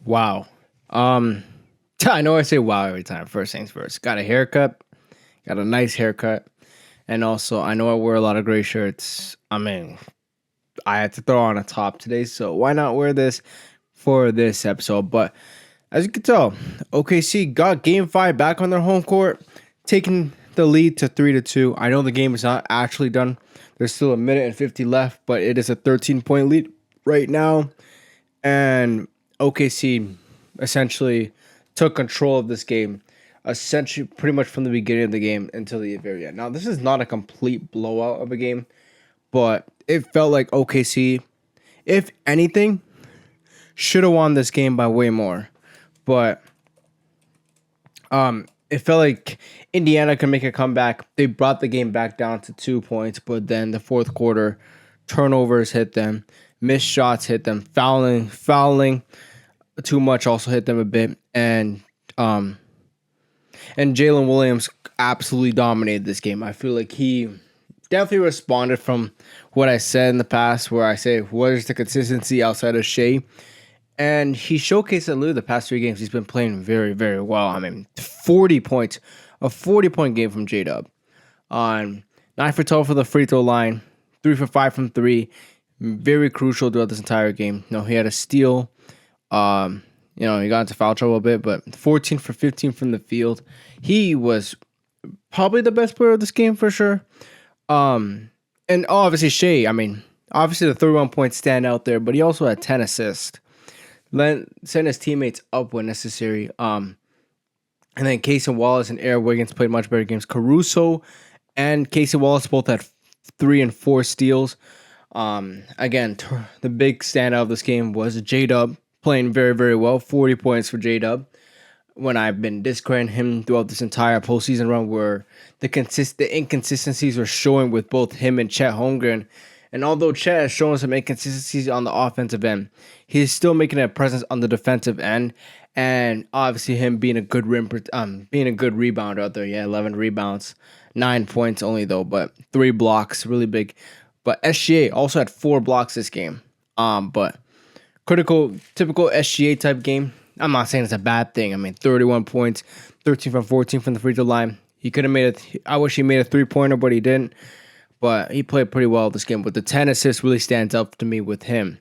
Wow. Um, I know I say wow every time. First things first. Got a haircut. Got a nice haircut. And also, I know I wear a lot of gray shirts. I mean, I had to throw on a top today, so why not wear this for this episode? But as you can tell, OKC got Game 5 back on their home court, taking the lead to 3-2. I know the game is not actually done. There's still a minute and 50 left, but it is a 13-point lead right now. And OKC essentially took control of this game, essentially pretty much from the beginning of the game until the very end. Now, this is not a complete blowout of a game, but it felt like OKC, if anything, should have won this game by way more. But it felt like Indiana could make a comeback. They brought the game back down to 2 points, but then the fourth quarter, turnovers hit them, missed shots hit them, fouling too much also hit them a bit, and Jalen Williams absolutely dominated this game. I feel like he definitely responded from what I said in the past, where I say, what is the consistency outside of Shea? And he showcased it literally the past 3 games. He's been playing very, very well. I mean, 40 points, a 40-point game from J-Dub. On 9 for 12 for the free throw line, 3 for 5 from 3. Very crucial throughout this entire game. He had a steal. He got into foul trouble a bit, but 14 for 15 from the field. He was probably the best player of this game for sure. And obviously Shea, obviously the 31 points stand out there, but he also had 10 assists. Sent his teammates up when necessary. And then Casey Wallace and Eric Wiggins played much better games. Caruso and Casey Wallace both had 3 and 4 steals. Again, the big standout of this game was J-Dub playing very, very well. 40 points for J-Dub. When I've been discrediting him throughout this entire postseason run, where the inconsistencies were showing with both him and Chet Holmgren. And although Chet has shown some inconsistencies on the offensive end, he's still making a presence on the defensive end. And obviously him being a good rebounder out there. Yeah, 11 rebounds, 9 points only though, but 3 blocks, really big. But SGA also had 4 blocks this game. But typical SGA type game. I'm not saying it's a bad thing. 31 points, 13 from 14 from the free throw line. He could have made it. I wish he made a 3-pointer, but he didn't. But he played pretty well this game. But the 10 assists really stands up to me with him.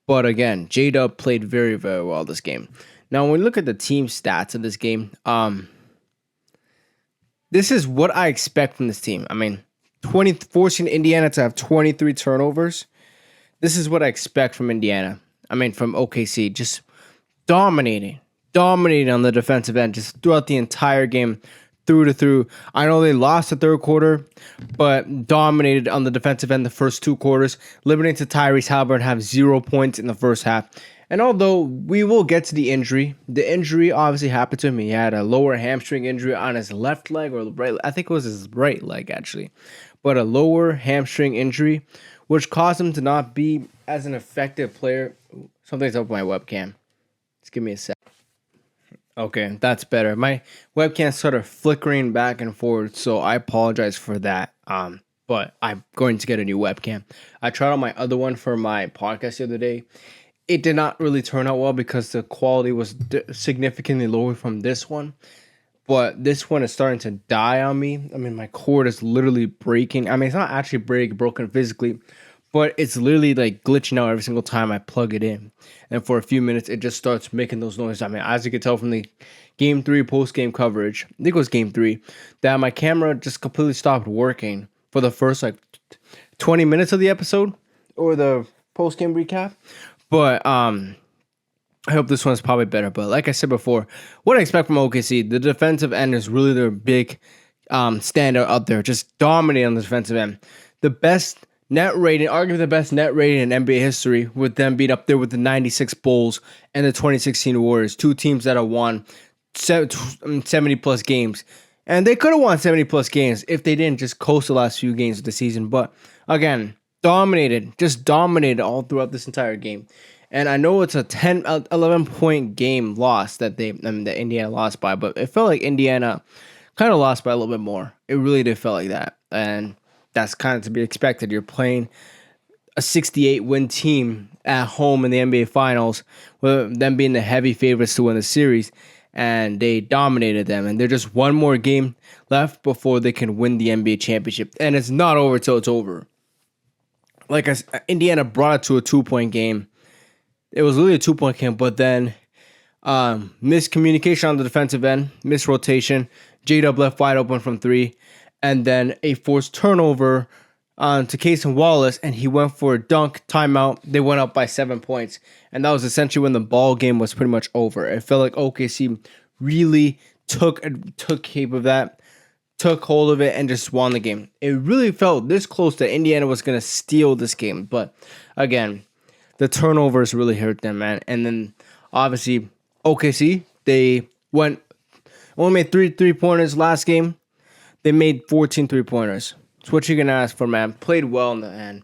But again, J-Dub played very, very well this game. Now, when we look at the team stats of this game, this is what I expect from this team. Forcing Indiana to have 23 turnovers. This is what I expect from Indiana. From OKC. Just dominating on the defensive end just throughout the entire game, through. I know they lost the third quarter, but dominated on the defensive end the first 2 quarters, limiting to Tyrese Halliburton have 0 points in the first half. And although we will get to the injury obviously happened to him. He had a lower hamstring injury on his left leg or right. I think it was his right leg actually, but a lower hamstring injury, which caused him to not be as an effective player. Something's up with my webcam. Just give me a sec. Okay, that's better. My webcam's sort of flickering back and forth, so I apologize for that. But I'm going to get a new webcam. I tried out my other one for my podcast the other day. It did not really turn out well because the quality was significantly lower from this one. But this one is starting to die on me. My cord is literally breaking. It's not actually broken physically, but it's literally like glitching out every single time I plug it in. And for a few minutes, it just starts making those noises. As you can tell from the Game 3 post-game coverage, I think it was Game 3, that my camera just completely stopped working for the first 20 minutes of the episode or the post-game recap. But I hope this one's probably better. But like I said before, what I expect from OKC, the defensive end is really their big standout out there, just dominating on the defensive end. The best net rating, arguably the best net rating in NBA history, with them being up there with the 96 Bulls and the 2016 Warriors, 2 teams that have won 70-plus games. And they could have won 70-plus games if they didn't just coast the last few games of the season. But again, dominated all throughout this entire game. And I know it's a 11-point game loss that Indiana lost by, but it felt like Indiana kind of lost by a little bit more. It really did feel like that. And that's kind of to be expected. You're playing a 68 win team at home in the NBA Finals, with them being the heavy favorites to win the series, and they dominated them. And they're just one more game left before they can win the NBA championship, and it's not over till it's over. Like Indiana brought it to a 2-point game. It was really a 2-point game, but then miscommunication on the defensive end, misrotation. J-Dub left wide open from 3, and then a forced turnover to Cason Wallace, and he went for a dunk, timeout. They went up by 7 points, and that was essentially when the ball game was pretty much over. It felt like OKC really took cape of that, took hold of it, and just won the game. It really felt this close that Indiana was going to steal this game, but again, the turnovers really hurt them, man. And then obviously OKC, they only made 3-3-pointers last game. They made 14 3-pointers. It's what you're going to ask for, man. Played well in the end.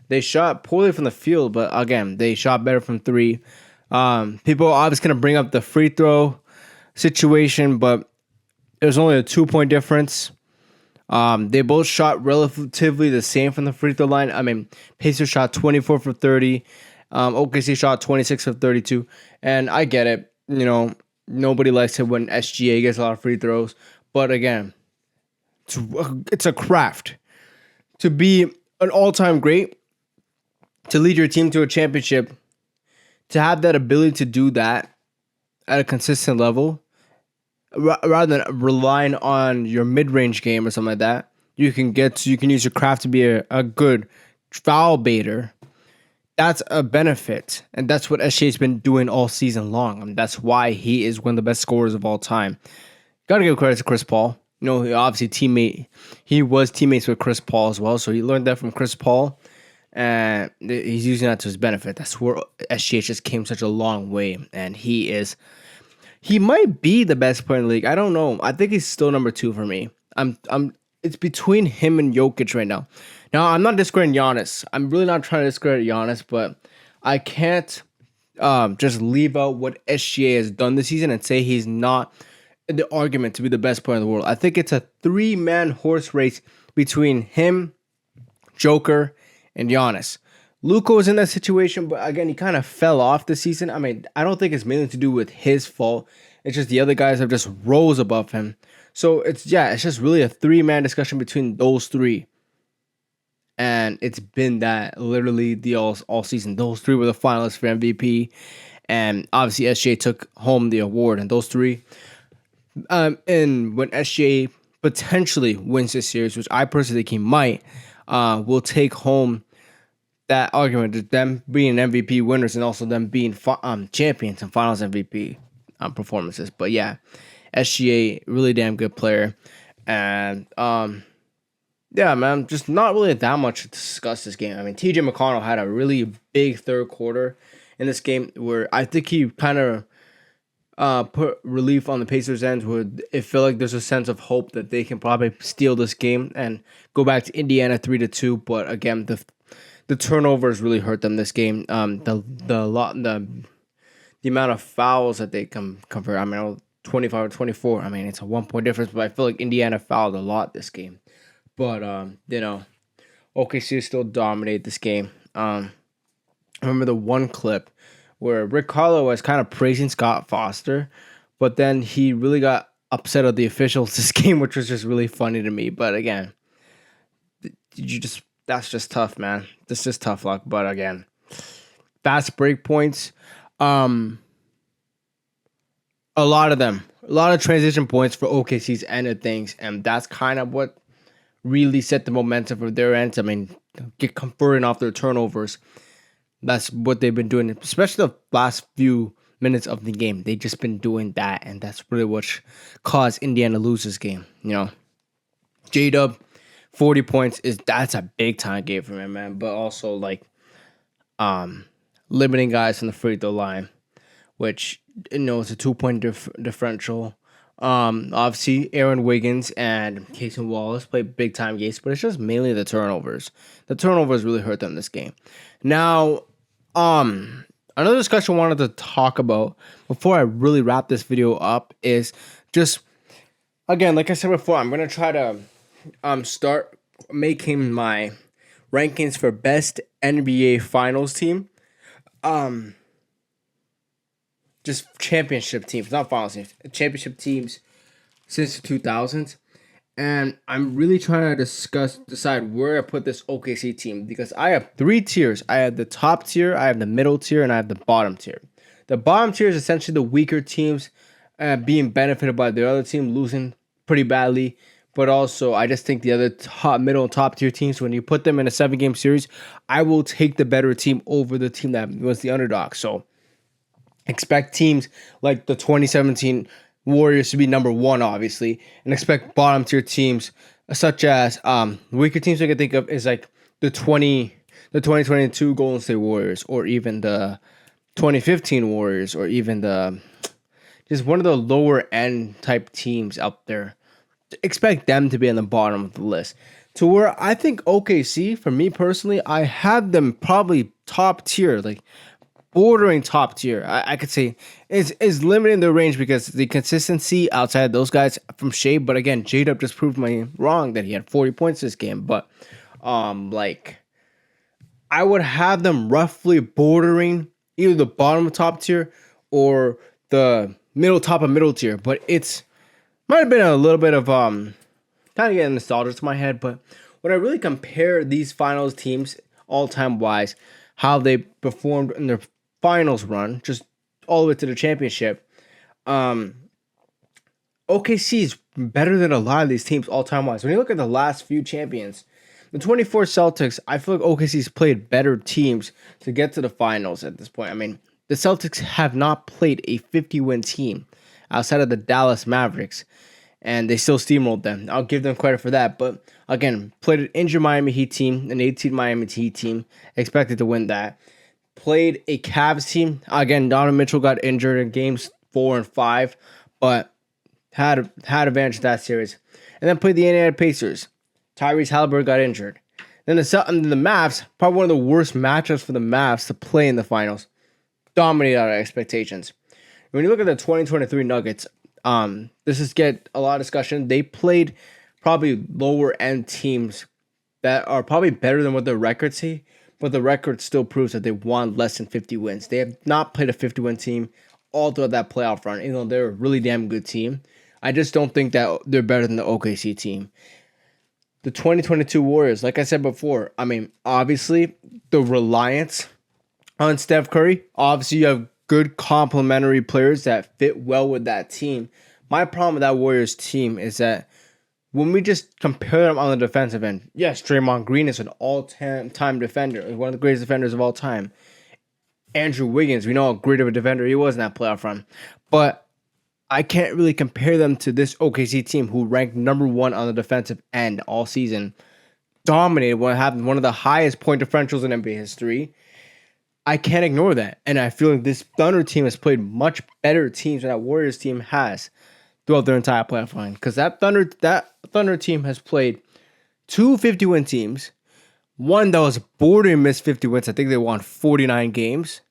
They shot poorly from the field, but again, they shot better from 3. People are obviously going to bring up the free throw situation, but it was only a 2-point difference. They both shot relatively the same from the free throw line. I mean, Pacers shot 24 for 30. OKC shot 26 for 32. And I get it. You know, nobody likes it when SGA gets a lot of free throws. But again, it's a craft. To be an all-time great, to lead your team to a championship, to have that ability to do that at a consistent level, rather than relying on your mid-range game or something like that, you can use your craft to be a good foul baiter. That's a benefit, and that's what SGA's been doing all season long. I mean, that's why he is one of the best scorers of all time. Got to give credit to Chris Paul. You know, he was teammates with Chris Paul as well, so he learned that from Chris Paul, and he's using that to his benefit. That's where SGA just came such a long way, and he might be the best player in the league. I don't know. I think he's still number 2 for me. It's between him and Jokic right now. Now, I'm not discrediting Giannis. I'm really not trying to discredit Giannis, but I can't just leave out what SGA has done this season and say he's not in the argument to be the best player in the world. I think it's a 3-man horse race between him, Joker, and Giannis. Luka was in that situation, but again, he kind of fell off this season. I mean, I don't think it's mainly to do with his fault. It's just the other guys have just rose above him. So it's just really a 3-man discussion between those 3. And it's been that literally all season. Those 3 were the finalists for MVP. And obviously SGA took home the award. And those 3, and when SGA potentially wins this series, which I personally think he might, will take home that argument of them being MVP winners and also them being champions and finals MVP performances. But yeah, SGA, really damn good player. And yeah, man, just not really that much to discuss this game. I mean, TJ McConnell had a really big third quarter in this game where I think he kind of put relief on the Pacers' end, where it felt like there's a sense of hope that they can probably steal this game and go back to Indiana 3-2. But again, the turnovers really hurt them this game. The amount of fouls that they convert. I mean, 25 or 24. I mean, it's a 1-point difference, but I feel like Indiana fouled a lot this game. But you know, OKC still dominate this game. I remember the one clip where Rick Carlo was kind of praising Scott Foster, but then he really got upset at the officials this game, which was just really funny to me. But again, that's just tough, man. That's just tough luck. But again, fast break points. A lot of transition points for OKC's end of things, and that's kind of what really set the momentum for their ends. I mean, get converting off their turnovers. That's what they've been doing, especially the last few minutes of the game. They've just been doing that, and that's really what caused Indiana to lose this game. You know, J-Dub, 40 points that's a big time game for him, man. But also like limiting guys from the free throw line, which it's a 2-point differential. Obviously, Aaron Wiggins and Cason Wallace play big time games, but it's just mainly the turnovers. The turnovers really hurt them this game. Now, another discussion I wanted to talk about before I really wrap this video up is just, again, like I said before, I'm gonna try to start making my rankings for best NBA Finals team. Um, just championship teams, not finals teams, championship teams since the 2000s. And I'm really trying to decide where I put this OKC team because I have three tiers. I have the top tier, I have the middle tier, and I have the bottom tier. The bottom tier is essentially the weaker teams being benefited by the other team losing pretty badly. But also, I just think the other top, middle, and top tier teams, when you put them in a 7-game series, I will take the better team over the team that was the underdog. So expect teams like the 2017 Warriors to be number one, obviously, and expect bottom tier teams such as weaker teams I can think of is like the 2022 Golden State Warriors, or even the 2015 Warriors, or even the just one of the lower end type teams out there. Expect them to be in the bottom of the list. To where I think OKC, for me personally, I have them probably top tier, like bordering top tier. I could say is limiting their range because the consistency outside of those guys from Shea. But again, J-Dub just proved me wrong that he had 40 points this game. But like I would have them roughly bordering either the bottom of top tier or the middle top of middle tier. But it's might have been a little bit of kind of getting nostalgia to my head. But when I really compare these finals teams all time wise, how they performed in their finals run, just all the way to the championship, OKC is better than a lot of these teams all time wise. When you look at the last few champions, the 24 Celtics, I feel like OKC's played better teams to get to the finals at this point. I mean, the Celtics have not played a 50-win team outside of the Dallas Mavericks, and they still steamrolled them. I'll give them credit for that. But again, played an injured Miami Heat team, an 18 Miami Heat team, expected to win that. Played a Cavs team. Again, Donovan Mitchell got injured in games 4 and 5, but had advantage that series. And then played the Indiana Pacers. Tyrese Halliburton got injured. Then the Mavs, probably one of the worst matchups for the Mavs to play in the finals. Dominated our expectations. When you look at the 2023 Nuggets, this is get a lot of discussion. They played probably lower end teams that are probably better than what their records say, but the record still proves that they won less than 50 wins. They have not played a 50-win team all throughout that playoff run, even though they're a really damn good team. I just don't think that they're better than the OKC team. The 2022 Warriors, like I said before, I mean, obviously, the reliance on Steph Curry, obviously you have good complementary players that fit well with that team. My problem with that Warriors team is that when we just compare them on the defensive end, yes, Draymond Green is an all-time defender, one of the greatest defenders of all time. Andrew Wiggins, we know how great of a defender he was in that playoff run. But I can't really compare them to this OKC team who ranked number one on the defensive end all season. Dominated, having one of the highest point differentials in NBA history. I can't ignore that. And I feel like this Thunder team has played much better teams than that Warriors team has throughout their entire playoff run. Because that Thunder team has played two 50-win teams. One that was bordering missed 50 wins. I think they won 49 games.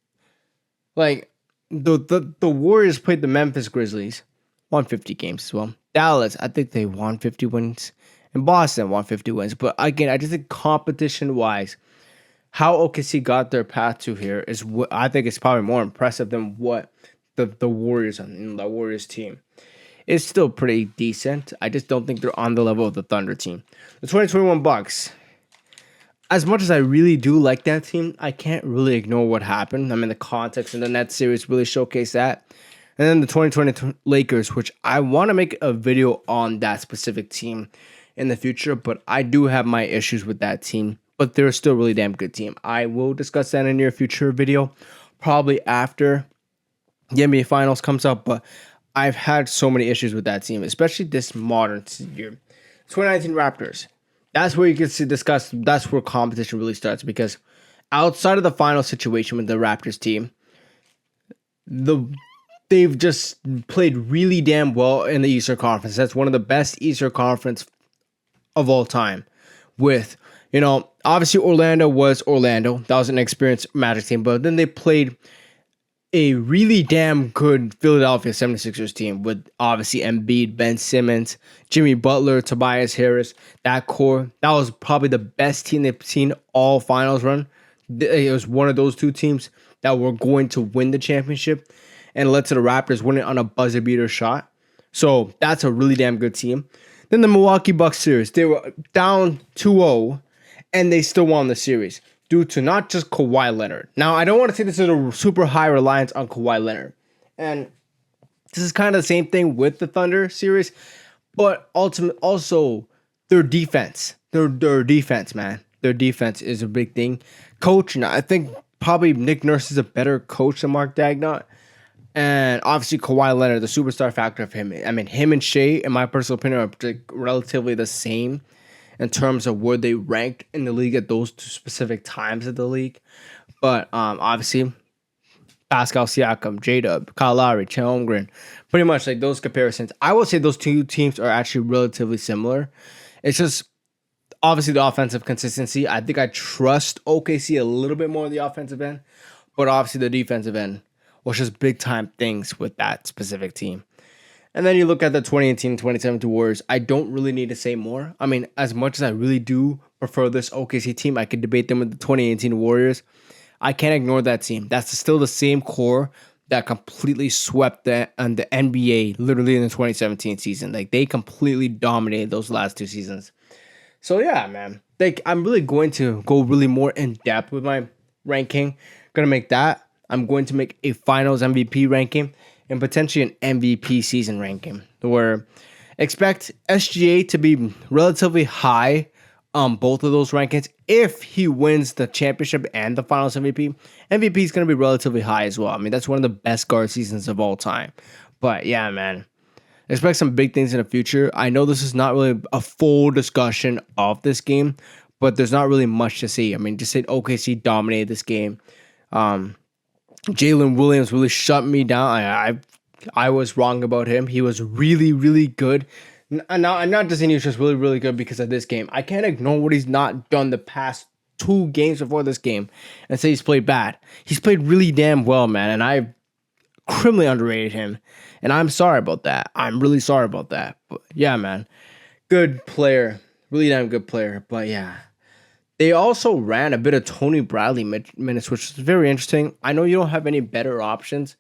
Like, the Warriors played the Memphis Grizzlies. Won 50 games as well. Dallas, I think they won 50 wins. And Boston won 50 wins. But again, I just think competition-wise, how OKC got their path to here is what I think is probably more impressive than what the Warriors on the Warriors team. It's still pretty decent. I just don't think they're on the level of the Thunder team. The 2021 Bucks. As much as I really do like that team, I can't really ignore what happened. I mean, the context in the Nets series really showcased that. And then the 2020 Lakers, which I want to make a video on that specific team in the future, but I do have my issues with that team. But they're still a really damn good team. I will discuss that in a near future video, probably after the NBA Finals comes up. But I've had so many issues with that team, especially this modern year. 2019 Raptors. That's where you can discuss. That's where competition really starts, because outside of the final situation with the Raptors team, they've just played really damn well in the Eastern Conference. That's one of the best Eastern Conference of all time. With, obviously Orlando was Orlando. That was an experienced Magic team, but then they played a really damn good Philadelphia 76ers team with obviously Embiid, Ben Simmons, Jimmy Butler, Tobias Harris. That core, that was probably the best team they've seen all finals run. It was one of those two teams that were going to win the championship, and led to the Raptors winning on a buzzer beater shot. So that's a really damn good team. Then the Milwaukee Bucks series, they were down 2-0, and they still won the series due to not just Kawhi Leonard. Now, I don't want to say this is a super high reliance on Kawhi Leonard. And this is kind of the same thing with the Thunder series, but ultimately also their defense. Their defense, man. Their defense is a big thing. Coach, and I think probably Nick Nurse is a better coach than Mark Dagnott. And obviously Kawhi Leonard, the superstar factor of him. I mean, him and Shea, in my personal opinion, are like relatively the same in terms of where they ranked in the league at those two specific times of the league. But obviously, Pascal Siakam, J-Dub, Kyle Lowry, Chet Holmgren, pretty much like those comparisons. I would say those two teams are actually relatively similar. It's just obviously the offensive consistency. I think I trust OKC a little bit more on the offensive end, but obviously the defensive end was just big time things with that specific team. And then you look at the 2018-2017 Warriors. I don't really need to say more. I mean, as much as I really do prefer this OKC team, I could debate them with the 2018 Warriors. I can't ignore that team. That's still the same core that completely swept the NBA literally in the 2017 season. Like, they completely dominated those last two seasons. So yeah, man. Like, I'm really going to go really more in depth with my ranking. Gonna make that. I'm going to make a Finals MVP ranking and potentially an MVP season ranking, where expect SGA to be relatively high on both of those rankings. If he wins the championship and the Finals MVP, MVP is going to be relatively high as well. I mean, that's one of the best guard seasons of all time. But yeah, man, expect some big things in the future. I know this is not really a full discussion of this game, but there's not really much to see. I mean, just say OKC dominated this game. Jalen Williams really shut me down. I was wrong about him. He was really, really good. I'm not just saying he was just really, really good because of this game. I can't ignore what he's not done the past two games before this game and say he's played bad. He's played really damn well, man, and I criminally underrated him. And I'm sorry about that. I'm really sorry about that. But yeah, man, good player. Really damn good player. But yeah. They also ran a bit of Tony Bradley minutes, which is very interesting. I know you don't have any better options,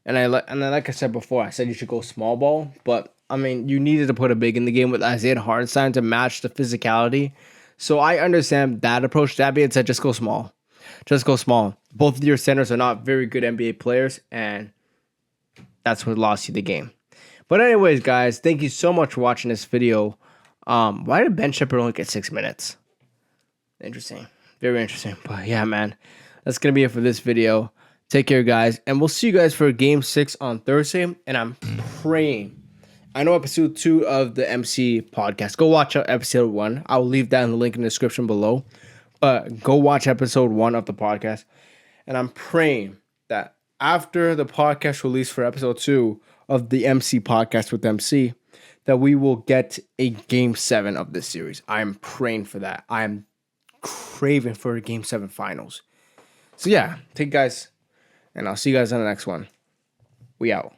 and like I said before, I said you should go small ball, but I mean you needed to put a big in the game with Isaiah Hartenstein to match the physicality. So I understand that approach. That being said, just go small. Just go small. Both of your centers are not very good NBA players, and that's what lost you the game. But anyways, guys, thank you so much for watching this video. Why did Ben Shepherd only get 6 minutes? Interesting. Very interesting. But yeah, man, that's going to be it for this video. Take care, guys. And we'll see you guys for Game 6 on Thursday. And I'm praying. I know episode 2 of the MC podcast. Go watch episode 1. I'll leave that in the link in the description below. But go watch episode 1 of the podcast. And I'm praying that after the podcast release for episode 2 of the MC podcast with MC, that we will get a Game 7 of this series. I'm praying for that. I'm craving for a Game 7 finals. So yeah, take guys, and I'll see you guys on the next one. We out.